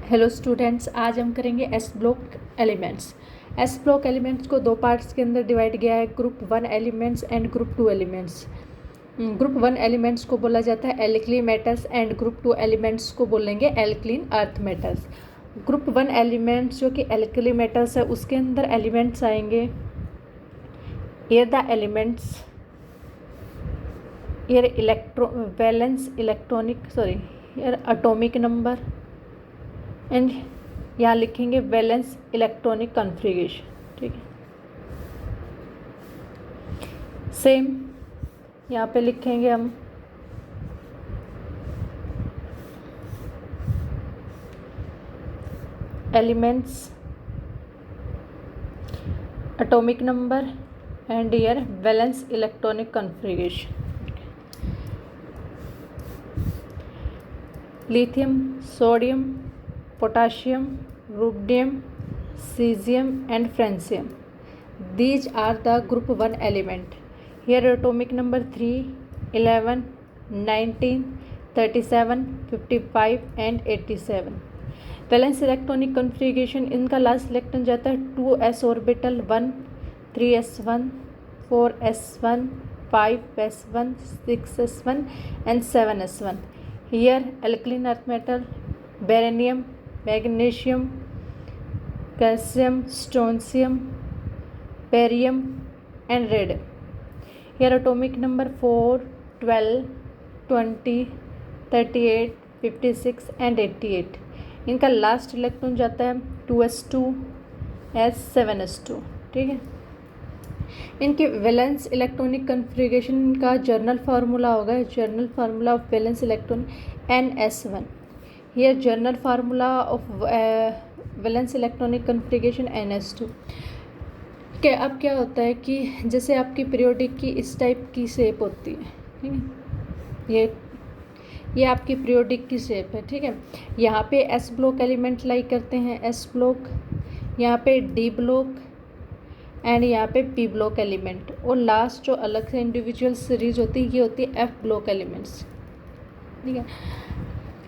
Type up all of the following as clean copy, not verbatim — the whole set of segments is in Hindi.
हेलो स्टूडेंट्स, आज हम करेंगे S block elements. S block elements को दो पार्ट्स के अंदर डिवाइड किया है, group 1 elements and group 2 elements. Group 1 elements को बोला जाता है alkali metals and group 2 elements को बोलेंगे alkaline earth metals. Group 1 elements जो कि एल्कली मेटल्स है उसके अंदर एलिमेंट्स आएंगे air the elements air valence air atomic number and यहाँ लिखेंगे वैलेंस इलेक्ट्रॉनिक कॉन्फ़िगरेशन। ठीक है, सेम यहाँ पे लिखेंगे हम elements atomic number and year valence electronic configuration. Lithium, sodium, potassium, rubidium, cesium and francium. These are the group 1 element. Here atomic number 3, 11, 19, 37, 55 and 87. Valence electronic configuration, इनका लास्ट इलेक्ट्रॉन जाता है 2s orbital 1, 3s1, 4s1, 5s1, 6s1 and 7s1. Here alkaline earth metal beryllium, magnesium, calcium, strontium, barium and radium. Here atomic number 4, 12, 20, 38, 56 and 88। इनका लास्ट इलेक्ट्रॉन जाता है 2s2, s7s2। ठीक है, इनके वैलेंस इलेक्ट्रॉनिक कॉन्फ़िगरेशन का जर्नल फार्मूला होगा, journal formula of valence electron NS1। Here journal formula of valence electronic configuration NS2। क्या अब क्या होता है कि जैसे आपकी पीरियोडिक की इस टाइप की शेप होती है, ठीक है, ये आपकी पीरियोडिक की शेप है। ठीक है, यहाँ पे S ब्लॉक एलिमेंट लाई करते हैं, S ब्लॉक, यहाँ पे D ब्लॉक एंड यहाँ पे P ब्लॉक एलिमेंट, और लास्ट जो अलग से इंडिविजुअल सीरीज होती है ये होती है F ब्लॉक एलिमेंट्स। ठीक है,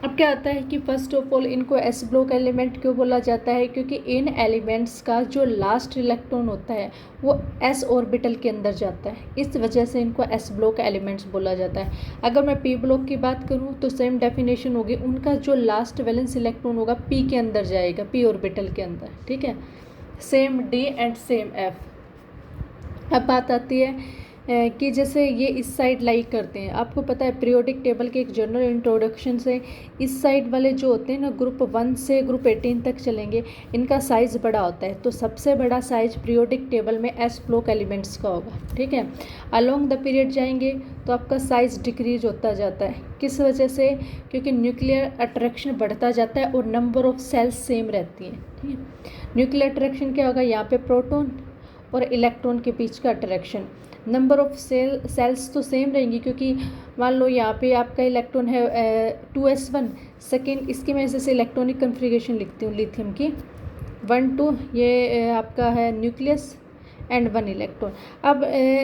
अब क्या आता है कि फर्स्ट ऑफ ऑल इनको एस ब्लॉक एलिमेंट क्यों बोला जाता है, क्योंकि इन एलिमेंट्स का जो लास्ट इलेक्ट्रॉन होता है वो एस ऑर्बिटल के अंदर जाता है, इस वजह से इनको एस ब्लॉक एलिमेंट्स बोला जाता है। अगर मैं पी ब्लॉक की बात करूँ तो सेम डेफिनेशन होगी, उनका जो लास्ट वैलेंस इलेक्ट्रॉन होगा पी के अंदर जाएगा, पी ऑर्बिटल के अंदर। ठीक है, same D and same F. अब बात आती है कि जैसे ये इस साइड लाई करते हैं, आपको पता है पीरियोडिक टेबल के एक जनरल इंट्रोडक्शन से इस साइड वाले जो होते हैं ना ग्रुप 1 से ग्रुप 18 तक चलेंगे, इनका साइज़ बड़ा होता है, तो सबसे बड़ा साइज़ पीरियोडिक टेबल में एस ब्लॉक एलिमेंट्स का होगा। ठीक है, अलोंग द पीरियड जाएंगे तो आपका साइज़ डिक्रीज होता जाता है, किस वजह से, क्योंकि न्यूक्लियर अट्रैक्शन बढ़ता जाता है और नंबर ऑफ सेल्स सेम रहती हैं। ठीक है, न्यूक्लियर अट्रैक्शन क्या होगा, यहाँ पे प्रोटॉन और इलेक्ट्रॉन के बीच का अट्रैक्शन, नंबर ऑफ सेल्स तो सेम रहेंगी, क्योंकि मान लो यहाँ पे आपका इलेक्ट्रॉन है 2s1 सेकेंड, इसकी मैं जैसे इलेक्ट्रॉनिक कॉन्फ़िगरेशन लिखती हूँ लिथियम की 1, 2, ये आपका है न्यूक्लियस एंड 1 इलेक्ट्रॉन। अब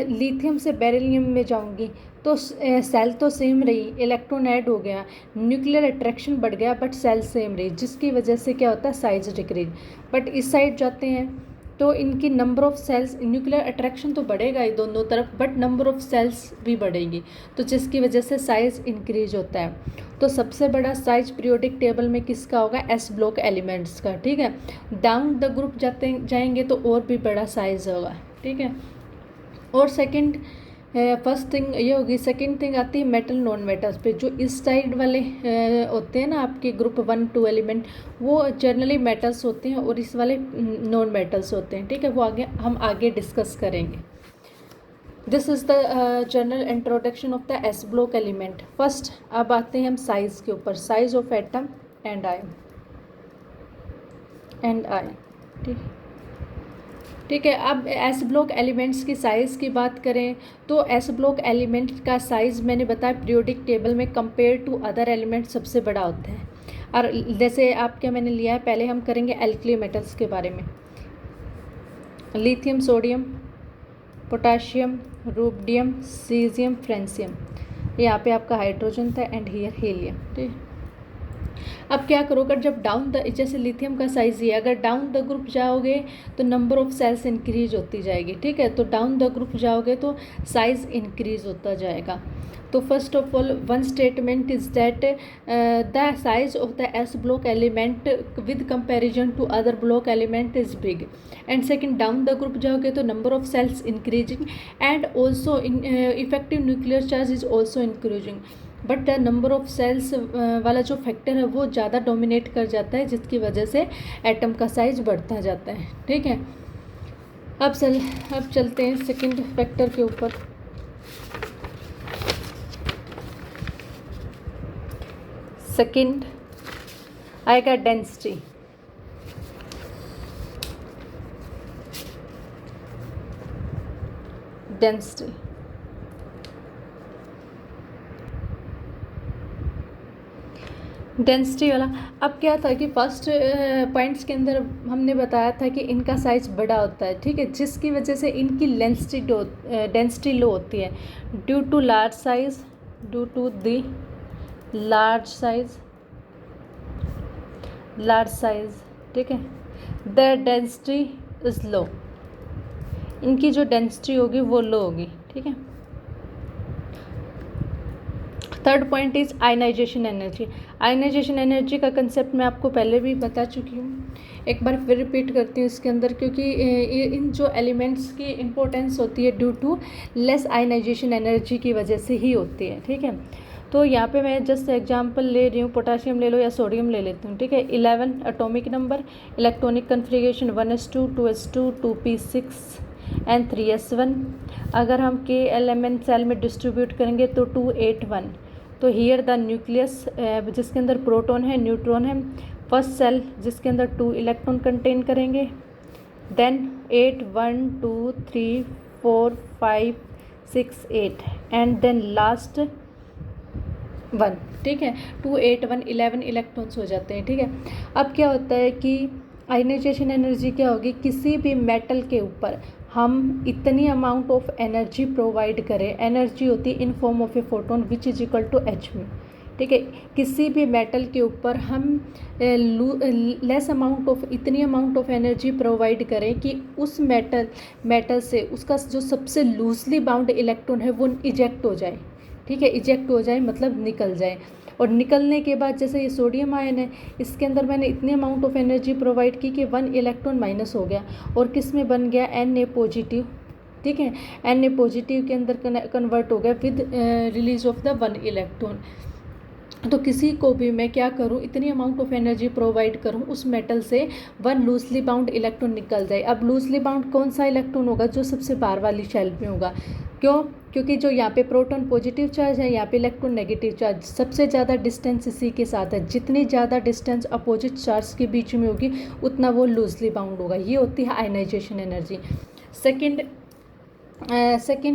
लिथियम से बेरिलियम में जाऊँगी तो सेल तो सेम रही, इलेक्ट्रॉन ऐड हो गया, न्यूक्लियर अट्रैक्शन बढ़ गया बट सेल सेम रही, जिसकी वजह से क्या होता है साइज डिक्रीज। बट इस साइड जाते हैं तो इनकी number of shells, nuclear attraction तो बढ़ेगा ही दोनों तरफ बट नंबर ऑफ सेल्स भी बढ़ेंगी, तो जिसकी वजह से साइज़ इंक्रीज होता है। तो सबसे बड़ा साइज पीरियोडिक टेबल में किसका होगा, एस ब्लॉक एलिमेंट्स का। ठीक है, डाउन द ग्रुप जाएंगे तो और भी बड़ा साइज होगा। ठीक है, और सेकंड फर्स्ट थिंग ये होगी, सेकंड थिंग आती है मेटल नॉन मेटल्स पे, जो इस साइड वाले होते हैं ना आपके ग्रुप 1, 2 एलिमेंट, वो जनरली मेटल्स होते हैं और इस वाले नॉन मेटल्स होते हैं। ठीक है, वो हम आगे डिस्कस करेंगे। This is the general introduction of the s block element. First अब आते हैं हम साइज़ के ऊपर, size of atom and ion. ठीक है, अब एस ब्लॉक एलिमेंट्स की साइज़ की बात करें तो एस ब्लॉक एलिमेंट का साइज़ मैंने बताया पीरियोडिक टेबल में कंपेयर टू अदर एलिमेंट सबसे बड़ा होता है। और जैसे आप क्या मैंने लिया है, पहले हम करेंगे एल्कली मेटल्स के बारे में, lithium, sodium, potassium, rubidium, caesium, francium. यहाँ पे आपका हाइड्रोजन था एंड हियर हीलियम। ठीक, अब क्या करो, अगर जब डाउन द, जैसे लिथियम का साइज ये, अगर डाउन द ग्रुप जाओगे तो नंबर ऑफ सेल्स इंक्रीज होती जाएगी, ठीक है। तो डाउन द ग्रुप जाओगे तो साइज इंक्रीज होता जाएगा। तो first of all one statement is that the size of the s block element with comparison to other block element is big. And second, down the group जाओगे तो number of shells increasing and also effective nuclear charge is also increasing, but the number of shells वाला जो फैक्टर है वो ज़्यादा डोमिनेट कर जाता है, जिसकी वजह से एटम का साइज बढ़ता जाता है, ठीक है। अब चलते हैं सेकंड फैक्टर के ऊपर। सेकंड आएगा डेंसिटी। डेंसिटी वाला, अब क्या था कि फर्स्ट पॉइंट्स के अंदर हमने बताया था कि इनका साइज बड़ा होता है, ठीक है, जिसकी वजह से इनकी डेंसिटी लो होती है ड्यू टू लार्ज साइज, ठीक है। द डेंसिटी इज लो, इनकी जो डेंसिटी होगी वो लो होगी, ठीक है। Third point is ionisation energy. Ionisation energy का कंसेप्ट मैं आपको पहले भी बता चुकी हूँ, एक बार फिर रिपीट करती हूँ इसके अंदर, क्योंकि इन जो एलिमेंट्स की इम्पोर्टेंस होती है due to less ionisation energy की वजह से ही होती है, ठीक है। तो यहाँ पे मैं जस्ट एग्जांपल ले रही हूँ, पोटाशियम ले लो या सोडियम ले लेती हूँ, ठीक है। 11 atomic number, electronic configuration 1s2 2s2 2p6 and 3s1। अगर हम K सेल में डिस्ट्रीब्यूट करेंगे तो 281। तो हियर द न्यूक्लियस जिसके अंदर प्रोटॉन है, न्यूट्रॉन है, फर्स्ट सेल जिसके अंदर 2 इलेक्ट्रॉन कंटेन करेंगे, देन 8 1 2 3 4 5 6 8 एंड देन लास्ट 1, ठीक है। 2 8 1 11 इलेक्ट्रॉन्स हो जाते हैं, ठीक है। अब क्या होता है कि आयनाइजेशन एनर्जी क्या होगी, किसी भी मेटल के ऊपर हम इतनी अमाउंट ऑफ एनर्जी प्रोवाइड करें, एनर्जी होती है in form of a photon which is equal to H में, ठीक है। किसी भी मेटल के ऊपर हम लेस अमाउंट ऑफ, इतनी अमाउंट ऑफ एनर्जी प्रोवाइड करें कि उस मेटल से उसका जो सबसे लूजली बाउंड इलेक्ट्रॉन है वो इजेक्ट हो जाए, ठीक है। इजेक्ट हो जाए मतलब निकल जाए, और निकलने के बाद जैसे ये सोडियम आयन है, इसके अंदर मैंने इतनी अमाउंट ऑफ एनर्जी प्रोवाइड की कि 1 इलेक्ट्रॉन माइनस हो गया और किस में बन गया, Na पॉजिटिव, ठीक है। Na पॉजिटिव के अंदर कन्वर्ट हो गया with release of the 1 electron. तो किसी को भी मैं क्या करूं, इतनी अमाउंट ऑफ एनर्जी प्रोवाइड करूं उस मेटल से 1 लूजली बाउंड इलेक्ट्रॉन निकल जाए। अब लूजली बाउंड कौन सा इलेक्ट्रॉन होगा, जो सबसे बाहर वाली शेल में होगा। क्यों, क्योंकि जो यहाँ पे प्रोटॉन पॉजिटिव चार्ज है, यहाँ पे इलेक्ट्रॉन नेगेटिव चार्ज, सबसे ज़्यादा डिस्टेंस इसी के साथ है। जितनी ज़्यादा डिस्टेंस अपोजिट चार्ज के बीच में होगी उतना वो लूजली बाउंड होगा। ये होती है आयनाइजेशन एनर्जी। सेकेंड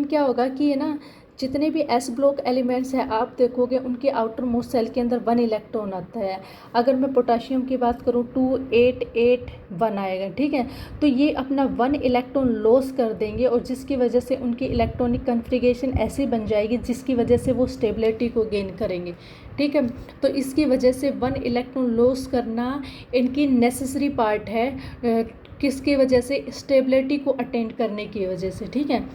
क्या होगा कि है ना, जितने भी एस ब्लॉक एलिमेंट्स हैं आप देखोगे उनके आउटर मोस्ट सेल के अंदर 1 इलेक्ट्रॉन आता है। अगर मैं पोटाशियम की बात करूँ 2 8 8 1 आएगा, ठीक है। तो ये अपना 1 इलेक्ट्रॉन लॉस कर देंगे और जिसकी वजह से उनकी इलेक्ट्रॉनिक कन्फिग्रेशन ऐसी बन जाएगी जिसकी वजह से वो स्टेबिलिटी को गेन करेंगे, ठीक है। तो इसकी वजह से 1 इलेक्ट्रॉन लॉस करना इनकी नेसेसरी पार्ट है, किसकी वजह से, स्टेबिलिटी को अटेंड करने की वजह से, ठीक है।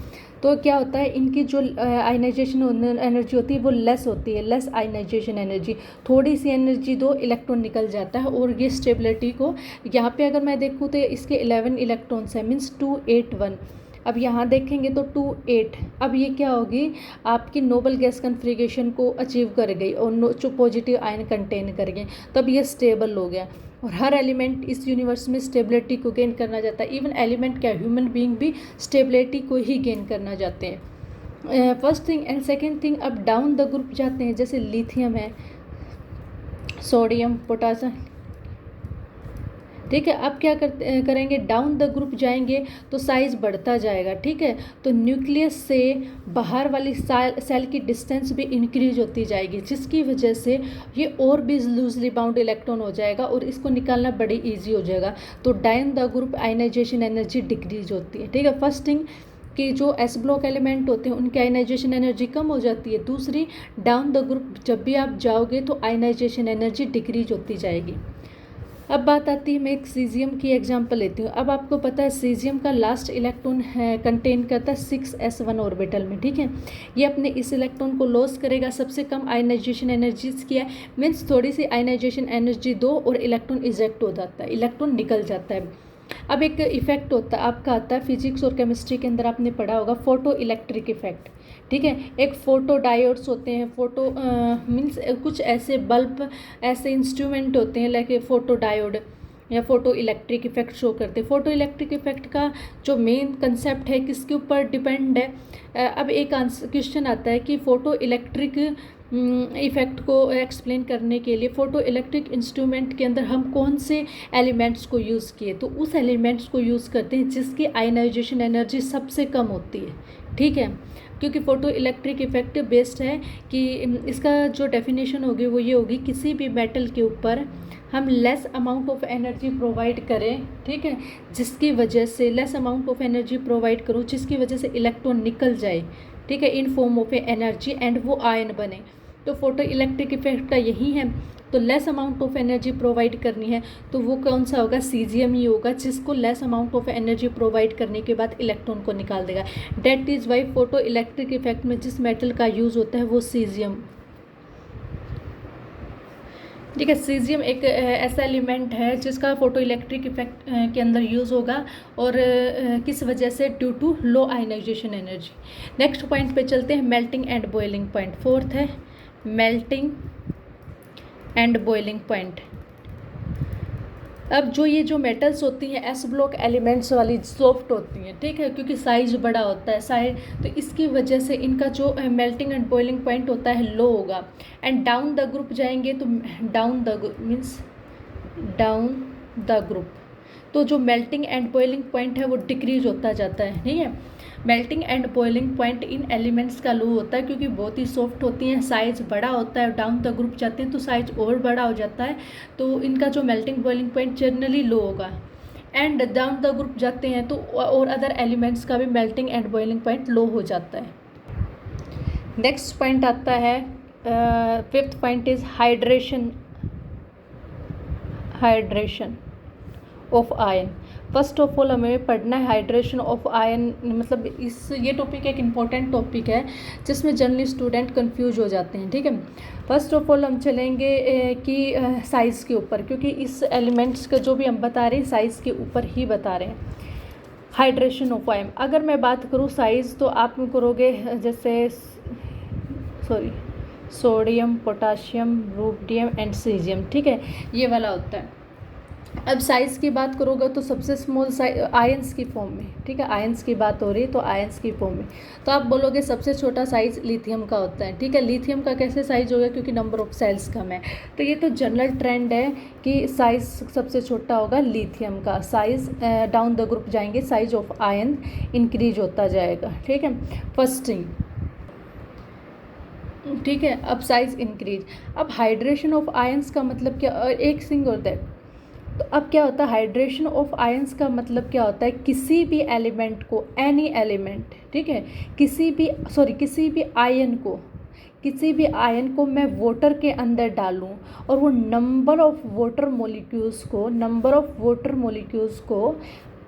तो क्या होता है, इनकी जो आयनाइजेशन एनर्जी होती है वो लेस होती है, लेस आयनाइजेशन एनर्जी, थोड़ी सी एनर्जी दो इलेक्ट्रॉन निकल जाता है और ये स्टेबिलिटी को, यहाँ पे अगर मैं देखूँ तो इसके 11 इलेक्ट्रॉन्स हैं, मीन्स 2 8 1। अब यहाँ देखेंगे तो 2 8, अब ये क्या होगी, आपकी नोबल गैस कन्फिग्रेशन को अचीव कर गई और जो पॉजिटिव आयन कंटेन कर गए, तब ये स्टेबल हो गया। और हर एलिमेंट इस यूनिवर्स में स्टेबिलिटी को गेन करना चाहता है, इवन एलिमेंट क्या, ह्यूमन बीइंग भी स्टेबिलिटी को ही गेन करना चाहते हैं। First thing and second thing, अब डाउन द ग्रुप जाते हैं, जैसे लिथियम है, सोडियम, पोटाशियम, ठीक है। अब क्या करेंगे, डाउन द ग्रुप जाएंगे तो साइज बढ़ता जाएगा, ठीक है। तो न्यूक्लियस से बाहर वाली सेल की डिस्टेंस भी इंक्रीज होती जाएगी, जिसकी वजह से ये और भी लूजली बाउंड इलेक्ट्रॉन हो जाएगा और इसको निकालना बड़ी ईजी हो जाएगा। तो down the group ionisation energy decrease होती है, ठीक है। फर्स्ट थिंग कि जो एस ब्लॉक एलिमेंट होते हैं उनकी आयनाइजेशन एनर्जी कम हो जाती है। दूसरी, डाउन द ग्रुप जब भी आप जाओगे तो आयनाइजेशन एनर्जी डिक्रीज होती जाएगी। अब बात आती है, मैं एक सीजियम की एग्जांपल लेती हूँ। अब आपको पता है सीजियम का लास्ट इलेक्ट्रॉन है कंटेन करता है 6s1 ऑर्बिटल में, ठीक है। ये अपने इस इलेक्ट्रॉन को लॉस करेगा, सबसे कम आयनाइजेशन एनर्जी की है, मीन्स थोड़ी सी आयनाइजेशन एनर्जी दो और इलेक्ट्रॉन इजेक्ट हो जाता है, इलेक्ट्रॉन निकल जाता है। अब एक इफेक्ट होता है आपका, आता है फिजिक्स और केमिस्ट्री के अंदर आपने पढ़ा होगा, फोटो इलेक्ट्रिक इफेक्ट, ठीक है। एक फोटो डायोड्स होते हैं, फोटो मीन्स कुछ ऐसे बल्ब, ऐसे इंस्ट्रूमेंट होते हैं लाइक फोटो डायोड या फोटो इलेक्ट्रिक इफेक्ट शो करते हैं। फोटो इलेक्ट्रिक इफेक्ट का जो मेन कंसेप्ट है किसके ऊपर डिपेंड है। अब एक क्वेश्चन आता है कि फोटो इलेक्ट्रिक इफ़ेक्ट को एक्सप्लेन करने के लिए फोटो इलेक्ट्रिक इंस्ट्रूमेंट के अंदर हम कौन से एलिमेंट्स को यूज़ किए, तो उस एलिमेंट्स को यूज़ करते हैं जिसकी आयनाइजेशन एनर्जी सबसे कम होती है, ठीक है। क्योंकि फोटो इलेक्ट्रिक इफेक्ट बेस्ड है कि इसका जो डेफिनेशन होगी वो ये होगी, किसी भी मेटल के ऊपर हम less amount of energy provide करें, ठीक है, जिसकी वजह से less amount of energy provide करूँ जिसकी वजह से इलेक्ट्रॉन निकल जाए, ठीक है, in form of energy and वो आयन बने। तो फोटो इलेक्ट्रिक इफेक्ट का यही है। तो less amount of energy provide करनी है तो वो कौन सा होगा, सीजियम ही होगा, जिसको less amount of energy provide करने के बाद इलेक्ट्रॉन को निकाल देगा। That is why photo electric effect में जिस मेटल का यूज़ होता है वो सीजियम, ठीक है। सीजियम एक ऐसा एलिमेंट है जिसका फोटो इलेक्ट्रिक इफेक्ट के अंदर यूज़ होगा और किस वजह से, due to low ionisation energy. Next point पे चलते हैं, melting and boiling point. Fourth है मेल्टिंग एंड बॉइलिंग पॉइंट। अब जो ये जो मेटल्स होती हैं एस ब्लॉक एलिमेंट्स वाली सॉफ्ट होती हैं, ठीक है, क्योंकि साइज बड़ा होता है साइज, तो इसकी वजह से इनका जो मेल्टिंग एंड बॉइलिंग पॉइंट होता है लो होगा। एंड डाउन द ग्रुप जाएंगे तो down the means down the group, तो जो मेल्टिंग एंड बॉइलिंग पॉइंट है वो डिक्रीज होता जाता है, ठीक है। Melting and boiling point in elements का लो होता है क्योंकि बहुत ही सॉफ्ट होती हैं, साइज बड़ा होता है, डाउन द ग्रुप जाते हैं तो साइज और बड़ा हो जाता है, तो इनका जो melting boiling point generally low होगा। एंड डाउन द ग्रुप जाते हैं तो और अदर एलिमेंट्स का भी मेल्टिंग एंड बॉइलिंग पॉइंट लो हो जाता है। नेक्स्ट पॉइंट आता है, fifth point is hydration of ion. First of all हमें पढ़ना है हाइड्रेशन ऑफ आयन, मतलब ये टॉपिक एक इम्पॉर्टेंट टॉपिक है जिसमें जनरली स्टूडेंट कंफ्यूज हो जाते हैं, ठीक है। फर्स्ट ऑफ ऑल हम चलेंगे कि साइज़ के ऊपर, क्योंकि इस एलिमेंट्स का जो भी हम बता रहे हैं साइज़ के ऊपर ही बता रहे हैं। हाइड्रेशन ऑफ आयन, अगर मैं बात करूँ साइज़ तो आप करोगे जैसे sodium, potassium, rubidium and caesium, ठीक है, ये वाला होता है। अब साइज़ की बात करोगे तो सबसे स्मॉल साइज आयंस की फॉर्म में, ठीक है, आयंस की बात हो रही है तो आयंस की फॉर्म में, तो आप बोलोगे सबसे छोटा साइज़ लिथियम का होता है, ठीक है। लिथियम का कैसे साइज़ होगा, क्योंकि नंबर ऑफ सेल्स कम है, तो ये तो जनरल ट्रेंड है कि साइज़ सबसे छोटा होगा लिथियम का। साइज़ डाउन द ग्रुप जाएंगे साइज ऑफ आयन इंक्रीज होता जाएगा, ठीक है, फर्स्ट थिंग, ठीक है। अब साइज़ इंक्रीज, अब हाइड्रेशन ऑफ आयंस का मतलब क्या, एक थिंग होता है, तो अब क्या होता है हाइड्रेशन ऑफ आयंस का मतलब क्या होता है, किसी भी एलिमेंट को, एनी एलिमेंट, ठीक है, किसी भी आयन को मैं वाटर के अंदर डालूं और वो नंबर ऑफ वाटर मॉलिक्यूल्स को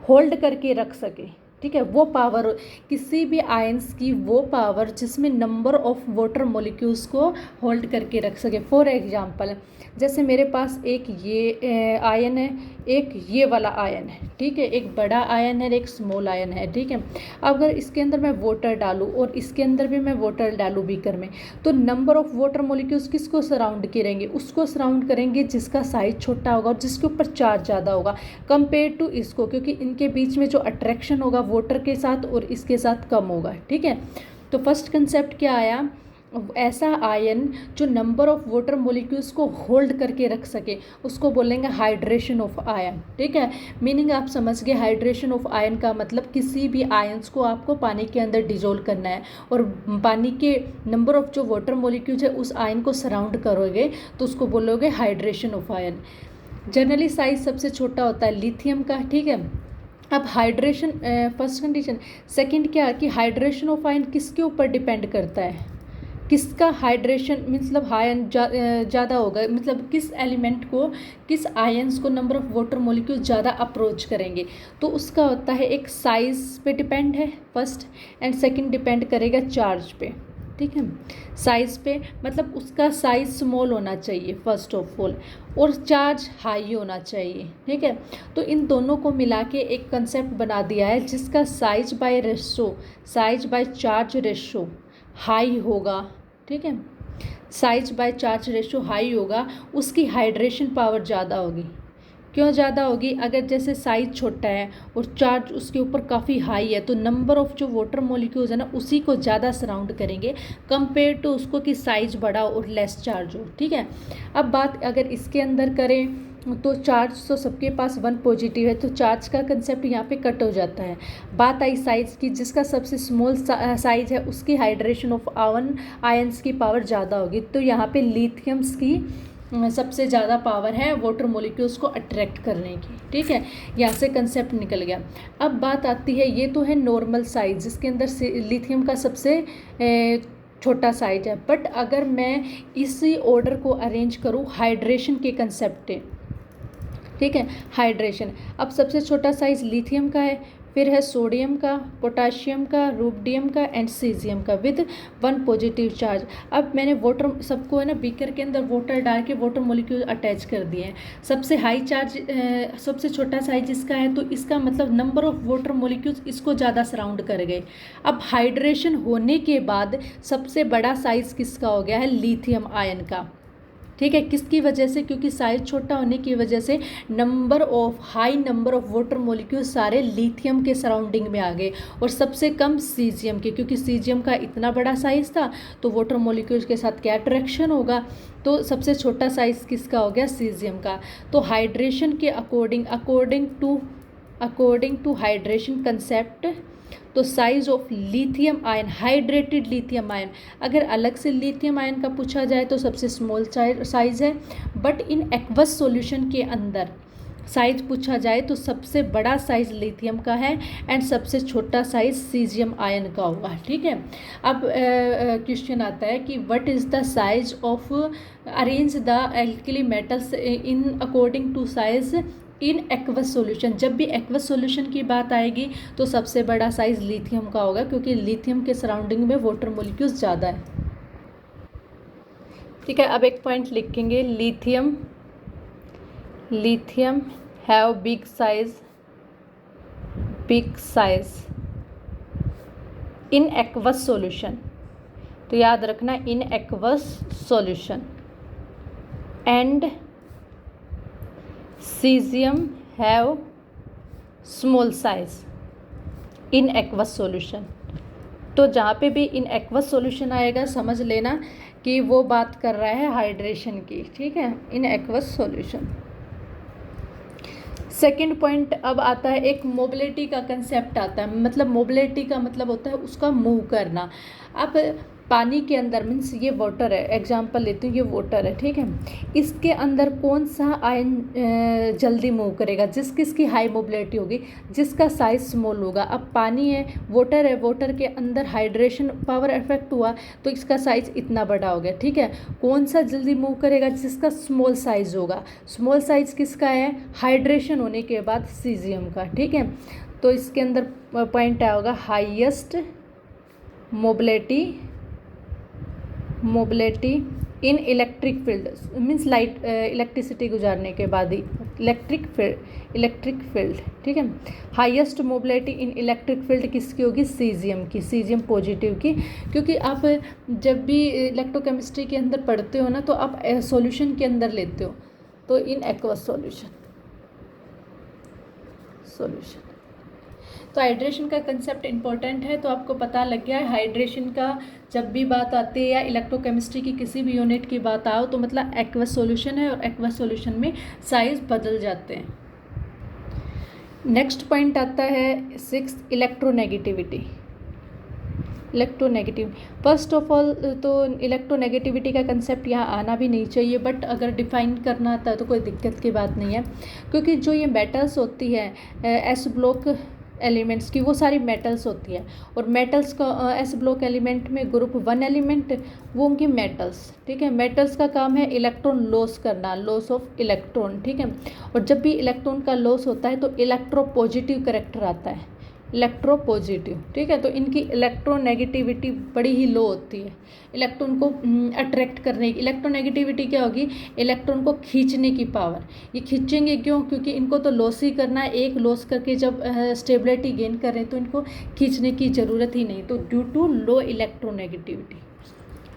होल्ड करके रख सके, ठीक है, वो पावर, किसी भी आयंस की वो पावर जिसमें नंबर ऑफ वाटर मॉलिक्यूल्स को होल्ड करके रख सके। फॉर एग्जांपल, जैसे मेरे पास एक ये आयन है, एक ये वाला आयन है, ठीक है, एक बड़ा आयन है, एक स्मॉल आयन है, ठीक है। अगर इसके अंदर मैं वाटर डालूँ और इसके अंदर भी मैं वाटर डालूँ बीकर में, तो नंबर ऑफ वाटर मॉलिक्यूल्स किसको सराउंड करेंगे, उसको सराउंड करेंगे जिसका साइज छोटा होगा और जिसके ऊपर चार्ज ज़्यादा होगा कंपेयर टू इसको, क्योंकि इनके बीच में जो अट्रैक्शन होगा वाटर के साथ और इसके साथ कम होगा, ठीक है। तो फर्स्ट कंसेप्ट क्या आया, ऐसा आयन जो नंबर ऑफ वाटर मॉलिक्यूल्स को होल्ड करके रख सके उसको बोलेंगे हाइड्रेशन ऑफ आयन, ठीक है। मीनिंग आप समझ गए, हाइड्रेशन ऑफ आयन का मतलब किसी भी आयंस को आपको पानी के अंदर डिजोल्व करना है और पानी के नंबर ऑफ जो वाटर मॉलिक्यूल्स है उस आयन को सराउंड करोगे तो उसको बोलोगे hydration of ion. Generally size सबसे छोटा होता है लिथियम का, ठीक है, अब हाइड्रेशन फर्स्ट कंडीशन। सेकंड क्या कि हाइड्रेशन ऑफ आयन किसके ऊपर डिपेंड करता है, किसका हाइड्रेशन मतलब आयन ज़्यादा होगा, मतलब किस एलिमेंट को, किस आयंस को नंबर ऑफ वाटर मॉलिक्यूल ज़्यादा अप्रोच करेंगे, तो उसका होता है एक साइज पे डिपेंड है फर्स्ट, एंड सेकंड डिपेंड करेगा चार्ज पे। ठीक है, साइज पे मतलब उसका साइज स्मॉल होना चाहिए फर्स्ट ऑफ ऑल, और चार्ज हाई होना चाहिए। ठीक है, तो इन दोनों को मिला के एक कंसेप्ट बना दिया है जिसका size bye ratio, size by charge ratio high होगा। ठीक है, size by charge ratio high होगा, उसकी हाइड्रेशन पावर ज़्यादा होगी। क्यों ज़्यादा होगी, अगर जैसे साइज छोटा है और चार्ज उसके ऊपर काफ़ी हाई है, तो नंबर ऑफ़ जो वाटर मॉलिक्यूल्स है ना उसी को ज़्यादा सराउंड करेंगे कंपेयर टू उसको कि साइज बड़ा और लेस चार्ज हो। ठीक है, अब बात अगर इसके अंदर करें तो चार्ज तो सबके पास 1 पॉजिटिव है, तो चार्ज का कंसेप्ट यहाँ पे कट हो जाता है। बात आई साइज़ की, जिसका सबसे स्मॉल साइज है उसकी हाइड्रेशन ऑफ आयंस की पावर ज़्यादा होगी, तो यहाँ पे लिथियम्स की सबसे ज़्यादा पावर है वाटर मॉलिक्यूल्स को अट्रैक्ट करने की। ठीक है, यहाँ से कंसेप्ट निकल गया। अब बात आती है, ये तो है नॉर्मल साइज जिसके अंदर लिथियम का सबसे छोटा साइज है, बट अगर मैं इसी ऑर्डर को अरेंज करूँ हाइड्रेशन के कंसेप्ट पे। ठीक है, हाइड्रेशन, अब सबसे छोटा साइज लिथियम का है, फिर है सोडियम का, पोटाशियम का, रुबिडियम का एंड सीजियम का विद 1 पॉजिटिव चार्ज। अब मैंने वाटर सबको है ना बीकर के अंदर वाटर डाल के वाटर मॉलिक्यूल अटैच कर दिए हैं। सबसे हाई चार्ज सबसे छोटा साइज इसका है, तो इसका मतलब नंबर ऑफ वाटर मॉलिक्यूल्स इसको ज़्यादा सराउंड कर गए। अब हाइड्रेशन होने के बाद सबसे बड़ा साइज किसका हो गया है, लिथियम आयन का। ठीक है, किसकी वजह से, क्योंकि साइज छोटा होने की वजह से high number of water molecule सारे लिथियम के सराउंडिंग में आ गए, और सबसे कम सीजियम के, क्योंकि सीजियम का इतना बड़ा साइज था तो वाटर मॉलिक्यूल्स के साथ क्या अट्रैक्शन होगा, तो सबसे छोटा साइज किसका हो गया, सीजियम का। तो हाइड्रेशन के अकॉर्डिंग टू हाइड्रेशन कंसेप्ट, तो size of lithium ion, hydrated lithium ion, अगर अलग से लिथियम आयन का पूछा जाए तो सबसे स्मॉल साइज है, बट इन एक्वस सॉल्यूशन के अंदर साइज पूछा जाए तो सबसे बड़ा साइज लिथियम का है एंड सबसे छोटा साइज सीजियम आयन का होगा। ठीक है, अब क्वेश्चन आता है कि what is the size of arrange the alkali metals in according to size in aqueous solution. जब भी एक्वस सॉल्यूशन की बात आएगी तो सबसे बड़ा साइज लिथियम का होगा, क्योंकि लिथियम के सराउंडिंग में वाटर मॉलिक्यूल्स ज़्यादा है। ठीक है, अब एक पॉइंट लिखेंगे, lithium have big size in aqueous solution. तो याद रखना, इन aqueous solution, and caesium have small size in aqueous solution. तो जहाँ पे भी इन एक्वस सॉल्यूशन आएगा समझ लेना कि वो बात कर रहा है हाइड्रेशन की। ठीक है, इन एक्वस सॉल्यूशन। सेकेंड पॉइंट अब आता है, एक मोबिलिटी का कंसेप्ट आता है, मतलब मोबिलिटी का मतलब होता है उसका मूव करना। अब पानी के अंदर मीन्स ये वाटर है, एग्जांपल लेती हूँ, ये वाटर है। ठीक है, इसके अंदर कौन सा आयन जल्दी मूव करेगा, किसकी हाई मोबिलिटी होगी, जिसका साइज स्मॉल होगा। अब पानी है, वाटर है, वाटर के अंदर हाइड्रेशन पावर इफेक्ट हुआ तो इसका साइज इतना बड़ा हो गया। ठीक है, कौन सा जल्दी मूव करेगा, जिसका स्मॉल साइज होगा। स्मॉल साइज किसका है, हाइड्रेशन होने के बाद सीजियम का। ठीक है, तो इसके अंदर पॉइंट आया होगा highest mobility in electric field, means light electricity गुजारने के बाद ही इलेक्ट्रिक फील्ड। ठीक है, highest mobility in electric field किसकी होगी, सीजियम की, सीजियम पॉजिटिव की। क्योंकि आप जब भी इलेक्ट्रोकेमिस्ट्री के अंदर पढ़ते हो ना तो आप सॉल्यूशन के अंदर लेते हो, तो इन एक्वस सॉल्यूशन। तो हाइड्रेशन का कंसेप्ट इंपॉर्टेंट है, तो आपको पता लग गया है हाइड्रेशन का जब भी बात आती है या इलेक्ट्रोकेमिस्ट्री की किसी भी यूनिट की बात आओ तो मतलब एक्वस सॉल्यूशन है, और एक्वस सॉल्यूशन में साइज बदल जाते हैं। नेक्स्ट पॉइंट आता है 6, electronegativity. Electronegative, first of all तो इलेक्ट्रोनेगेटिविटी का कंसेप्ट यहाँ आना भी नहीं चाहिए, बट अगर डिफाइन करना आता है तो कोई दिक्कत की बात नहीं है, क्योंकि जो ये मेटल्स होती है एस ब्लॉक एलिमेंट्स की, वो सारी मेटल्स होती है, और मेटल्स का एस ब्लॉक एलिमेंट में ग्रुप 1 एलिमेंट वो होंगे मेटल्स, ठीक है। मेटल्स का काम है इलेक्ट्रॉन लॉस करना, लॉस ऑफ इलेक्ट्रॉन, ठीक है। और जब भी इलेक्ट्रॉन का लॉस होता है तो इलेक्ट्रोपॉजिटिव करेक्टर आता है, इलेक्ट्रोपॉजिटिव, ठीक है। तो इनकी इलेक्ट्रोनेगेटिविटी बड़ी ही लो होती है, इलेक्ट्रॉन को अट्रैक्ट करने की। इलेक्ट्रोनेगेटिविटी क्या होगी, इलेक्ट्रॉन को खींचने की पावर। ये खींचेंगे क्यों, क्योंकि इनको तो लॉस ही करना है, एक लॉस करके जब स्टेबिलिटी गेन कर रहे हैं तो इनको खींचने की ज़रूरत ही नहीं। तो due to low electronegativity,